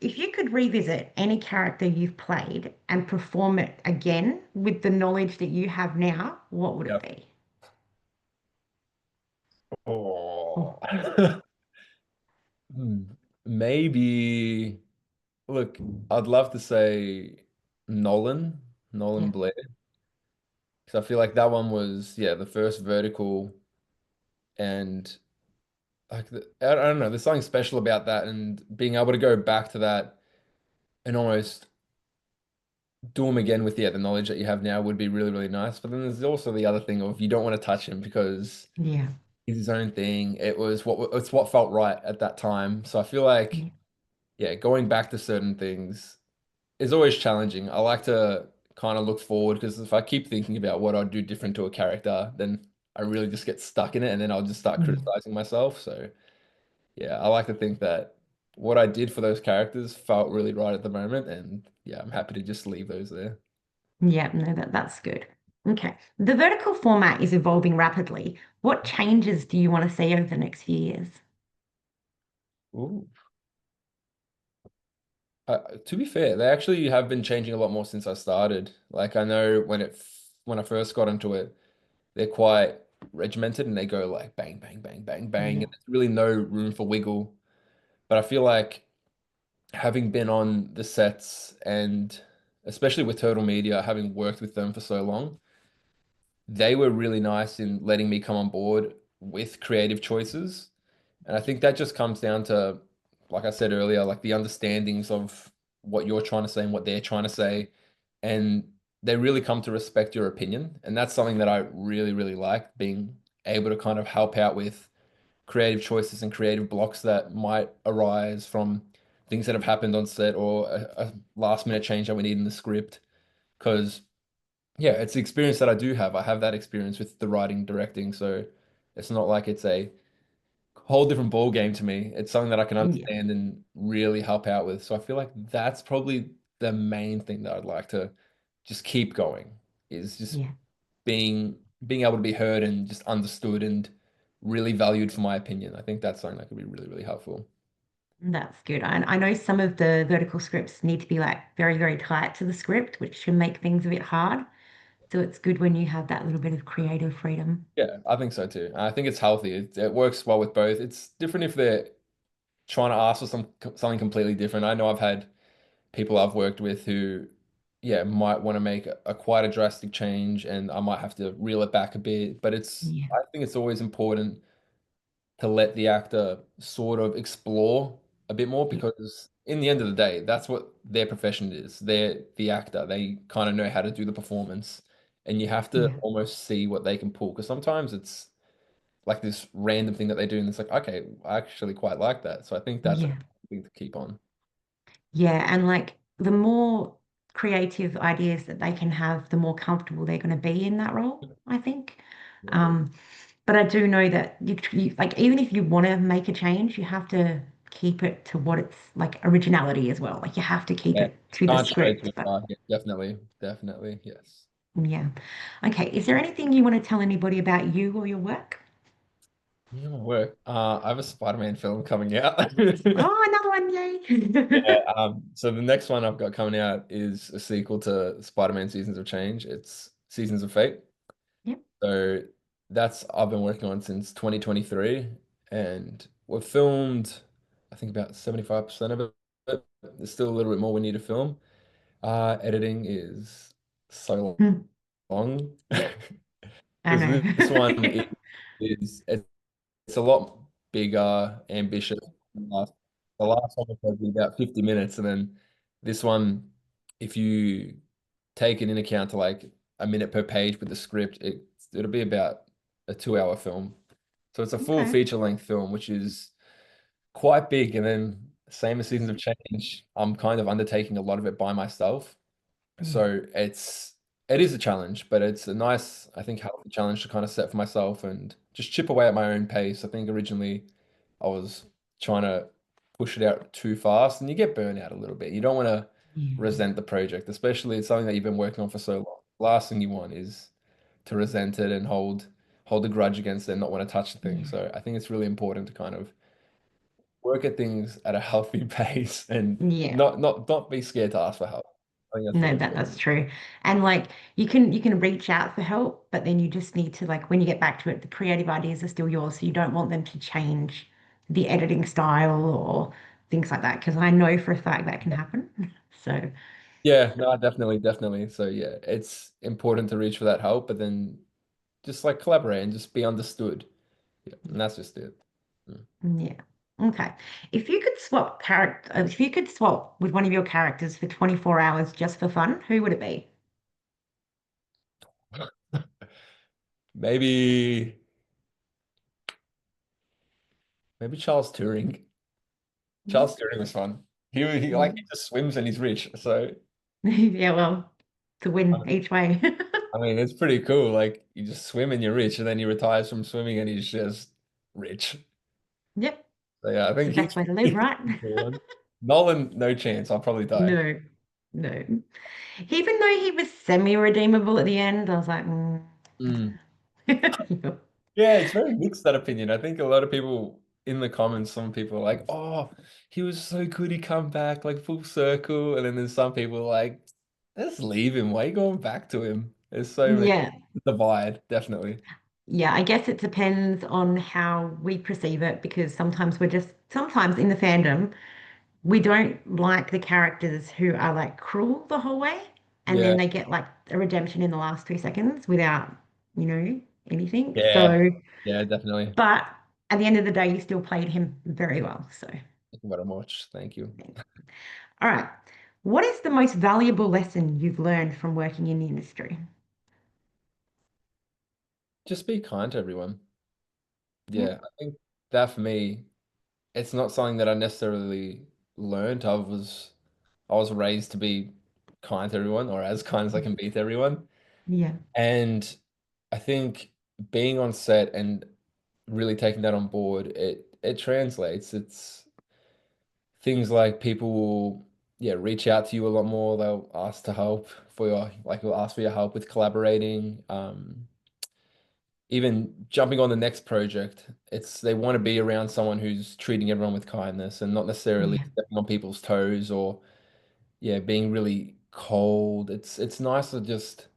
If you could revisit any character you've played and perform it again with the knowledge that you have now, what would it Yep. be? Oh, Oh. Hmm. Maybe, look, I'd love to say Nolan, yeah, Nolan Blair, because I feel like that one was, yeah, the first vertical, and like I don't know, there's something special about that, and being able to go back to that and almost do them again with, yeah, the knowledge that you have now would be really, really nice. But then there's also the other thing of you don't want to touch him because yeah, he's his own thing. It's what felt right at that time. So I feel like, yeah, yeah, going back to certain things is always challenging. I like to kind of look forward because if I keep thinking about what I'd do different to a character, then I really just get stuck in it and then I'll just start mm, criticizing myself. So yeah, I like to think that what I did for those characters felt really right at the moment, and yeah, I'm happy to just leave those there. yeah. No, that's good. Okay. The vertical format is evolving rapidly. What changes do you want to see over the next few years? Ooh. To be fair, they actually have been changing a lot more since I started. Like I know when I first got into it, they're quite regimented and they go like bang, bang, bang, bang, bang, and Yeah, there's really no room for wiggle. But I feel like having been on the sets and especially with Turtle Media, having worked with them for so long, they were really nice in letting me come on board with creative choices. And I think that just comes down to, like I said earlier, like the understandings of what you're trying to say and what they're trying to say. And they really come to respect your opinion. And that's something that I really, really like, being able to kind of help out with creative choices and creative blocks that might arise from things that have happened on set or a last minute change that we need in the script. Because yeah, it's the experience that I do have. I have that experience with the writing, directing, so it's not like it's a whole different ball game to me. It's something that I can yeah, understand and really help out with. So I feel like that's probably the main thing that I'd like to just keep going is just yeah. being able to be heard and just understood and really valued for my opinion. I think that's something that could be really, really helpful. That's good. I know some of the vertical scripts need to be like very, very tight to the script, which can make things a bit hard. So it's good when you have that little bit of creative freedom. Yeah, I think so too. I think it's healthy. It works well with both. It's different if they're trying to ask for something completely different. I know I've had people I've worked with who, yeah, might want to make a quite a drastic change, and I might have to reel it back a bit. But Yeah, I think it's always important to let the actor sort of explore a bit more yeah, because in the end of the day, that's what their profession is. They're the actor. They kind of know how to do the performance, and you have to yeah, almost see what they can pull because sometimes it's like this random thing that they do, and it's like, okay, I actually quite like that. So I think that's a yeah, thing to keep on. yeah. And like the more creative ideas that they can have, the more comfortable they're going to be in that role, I think. Yeah, agree. Um, but I do know that like even if you want to make a change, you have to keep it to what it's like originality as well. Like you have to keep Yeah, it to the can't stray too script. But far. Yeah, definitely, definitely, yes. yeah. Okay. Is there anything you want to tell anybody about you or your work? Yeah, my work. I have a Spider-Man film coming out. Oh, another one, Yeah, yay. so the next one I've got coming out is a sequel to Spider-Man Seasons of Change. It's Seasons of Fate. Yep. So that's I've been working on since 2023, and we've filmed, I think about 75% of it. There's still a little bit more we need to film. Editing is so Hmm, long I because this one know. is it's a lot bigger, ambitious. The last one was probably about 50 minutes, and then this one, if you take it in account to like a minute per page with the script, it'll be about a 2 hour film. So it's a full Okay. feature length film, which is quite big. And then same as Seasons of Change, I'm kind of undertaking a lot of it by myself. Yeah. So it is a challenge, but it's a nice, I think, healthy challenge to kind of set for myself and just chip away at my own pace. I think originally I was trying to push it out too fast and you get burnt out a little bit. You don't want to Yeah. resent the project, especially it's something that you've been working on for so long. Last thing you want is to resent it and hold a grudge against it and not want to touch the thing. Yeah. So I think it's really important to kind of work at things at a healthy pace and Yeah. not be scared to ask for help. I think that's No, really that's important. true. And like you can reach out for help, but then you just need to like when you get back to it, the creative ideas are still yours. So you don't want them to change the editing style or things like that. Because I know for a fact that can happen. So Yeah, no, definitely, definitely. So yeah, it's important to reach for that help, but then just like collaborate and just be understood. Yeah, and that's just it. Mm. yeah. Okay. If you could swap with one of your characters for 24 hours just for fun, who would it be? Maybe maybe Charles Turing. Mm. Charles Turing was fun. He like he just swims and he's rich. So Yeah, well, to win each way. I mean, it's pretty cool. Like you just swim and you're rich, and then he retires from swimming and he's just rich. Yep. So yeah, I It's the think he best way to live, he's right? the one. Nolan, no chance. I'll probably die. No, no. Even though he was semi-redeemable at the end, I was like, Mm. yeah. Yeah, it's very mixed that opinion. I think a lot of people in the comments, some people are like, "Oh, he was so good, he come back like full circle," and then there's some people like, "Let's leave him. Why are you going back to him?" There's so many Yeah. divide, definitely. Yeah, I guess it depends on how we perceive it because sometimes in the fandom, we don't like the characters who are like cruel the whole way and Yeah, then they get like a redemption in the last 3 seconds without, anything. yeah, So, yeah, definitely. but at the end of the day, you still played him very well. So, Thank you very much. Thank you. all right. What is the most valuable lesson you've learned from working in the industry? Just be kind to everyone. Yeah, Yeah, I think that for me, it's not something that I necessarily learned. I was raised to be kind to everyone, or as kind as I can be to everyone. yeah, And I think being on set and really taking that on board, it translates. It's things like people will, yeah, reach out to you a lot more. They'll ask to help for your, like, will ask for your help with collaborating. Even jumping on the next project, it's they want to be around someone who's treating everyone with kindness and not necessarily yeah, stepping on people's toes or yeah, being really cold. It's nice to just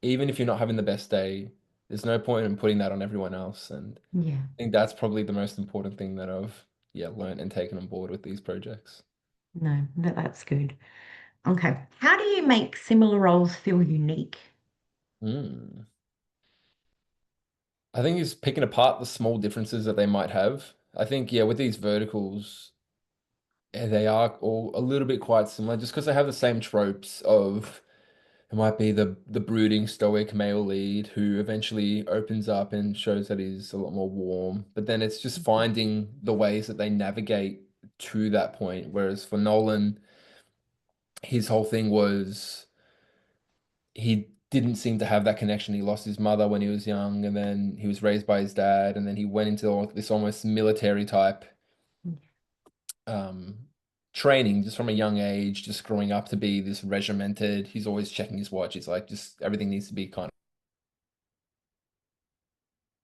even if you're not having the best day, there's no point in putting that on everyone else. And yeah. I think that's probably the most important thing that I've yeah learned and taken on board with these projects. No, that's good. Okay. How do you make similar roles feel unique? Mm. I think it's picking apart the small differences that they might have. I think yeah, with these verticals, they are all a little bit quite similar, just because they have the same tropes of it might be the brooding stoic male lead who eventually opens up and shows that he's a lot more warm. But then it's just finding the ways that they navigate to that point. Whereas for Nolan, his whole thing was he didn't seem to have that connection. He lost his mother when he was young, and then he was raised by his dad, and then he went into this almost military type um, training just from a young age, just growing up to be this regimented. He's always checking his watch. It's like just everything needs to be kind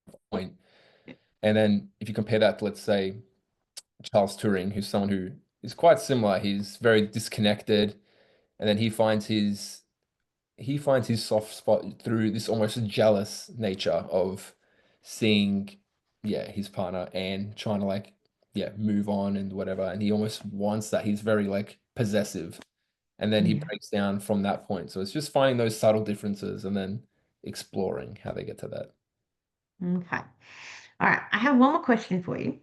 of point. And then if you compare that to, let's say, Charles Turing, who's someone who is quite similar, he's very disconnected, and then he finds his soft spot through this almost jealous nature of seeing, yeah, his partner and trying to like, yeah, move on and whatever. And he almost wants that. He's very like possessive. And then he Yeah. breaks down from that point. So it's just finding those subtle differences and then exploring how they get to that. Okay. All right. I have one more question for you.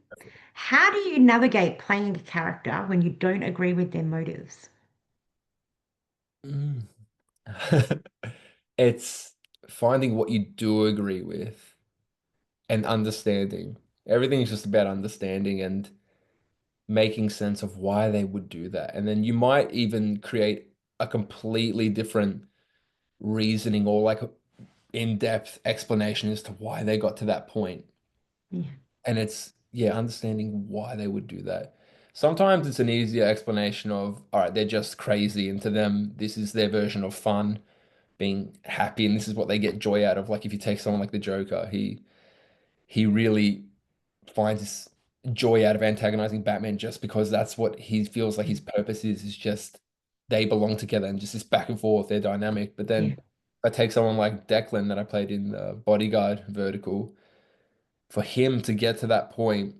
How do you navigate playing a character when you don't agree with their motives? Mm. It's finding what you do agree with and understanding. Everything is just about understanding and making sense of why they would do that. And then you might even create a completely different reasoning or like in-depth explanation as to why they got to that point. Yeah. And it's, yeah, understanding why they would do that. Sometimes it's an easier explanation of, all right, they're just crazy, and to them, this is their version of fun, being happy, and this is what they get joy out of. Like if you take someone like the Joker, he really finds joy out of antagonizing Batman just because that's what he feels like his purpose is just they belong together and just this back and forth, they're dynamic. But Yeah. then I take someone like Declan that I played in the Bodyguard vertical, for him to get to that point,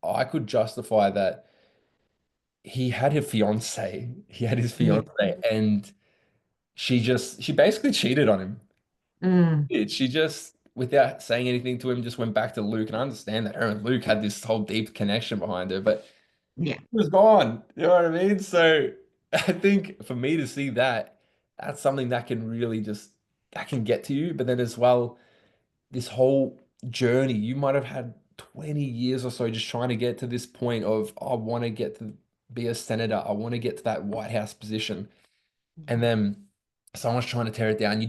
I could justify that he had a fiance, he had his Yeah. fiance, and she basically cheated on him. Mm, She just, without saying anything to him, just went back to Luke. And I understand that her and Luke had this whole deep connection behind her, but yeah. he was gone. You know what I mean? So I think for me to see that, that's something that can really just that can get to you. But then as well, this whole journey, you might have had 20 years or so just trying to get to this point of I want to get to be a senator. I want to get to that White House position. And then someone's trying to tear it down. You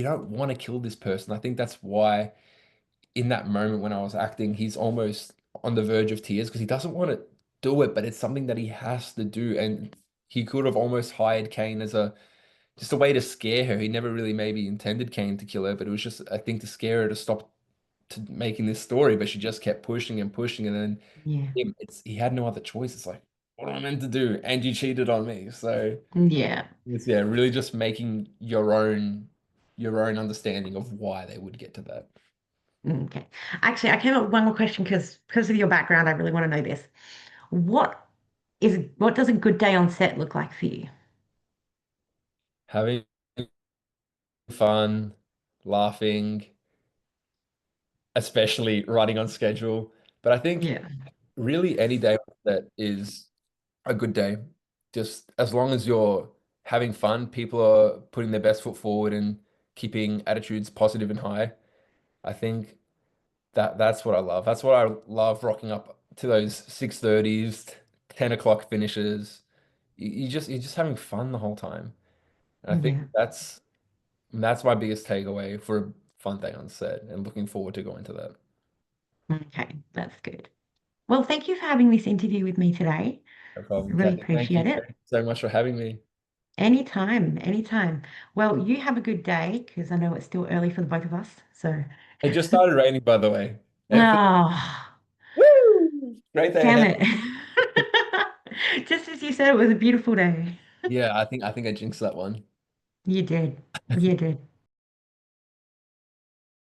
don't want to kill this person. I think that's why in that moment when I was acting, he's almost on the verge of tears because he doesn't want to do it, but it's something that he has to do. And he could have almost hired Kane as a just a way to scare her. He never really maybe intended Kane to kill her, but it was just I think to scare her to stop to making this story. But she just kept pushing and pushing, and then Yeah. he had no other choice. It's like, what am I meant to do? And you cheated on me. So Yeah. it's yeah, really just making your own understanding of why they would get to that. Okay. Actually, I came up with one more question because of your background, I really want to know this. What does a good day on set look like for you? Having fun, laughing, especially writing on schedule. But I think Yeah. really any day that is a good day. Just as long as you're having fun, people are putting their best foot forward and keeping attitudes positive and high. I think that's what I love. That's what I love rocking up to those 6:30s, 10 o'clock finishes. You're just having fun the whole time. And I think Yeah. that's my biggest takeaway for a fun day on set and looking forward to going to that. Okay. That's good. Well, thank you for having this interview with me today. No I problem, really Kathy. Thank you appreciate it. so much for having me. Anytime, anytime. Well, you have a good day because I know it's still early for the both of us. So, It just started raining, by the way. Everything, oh, woo! Great day damn ahead. it. Just as you said, it was a beautiful day. Yeah, I think I jinxed that one. You did. You did.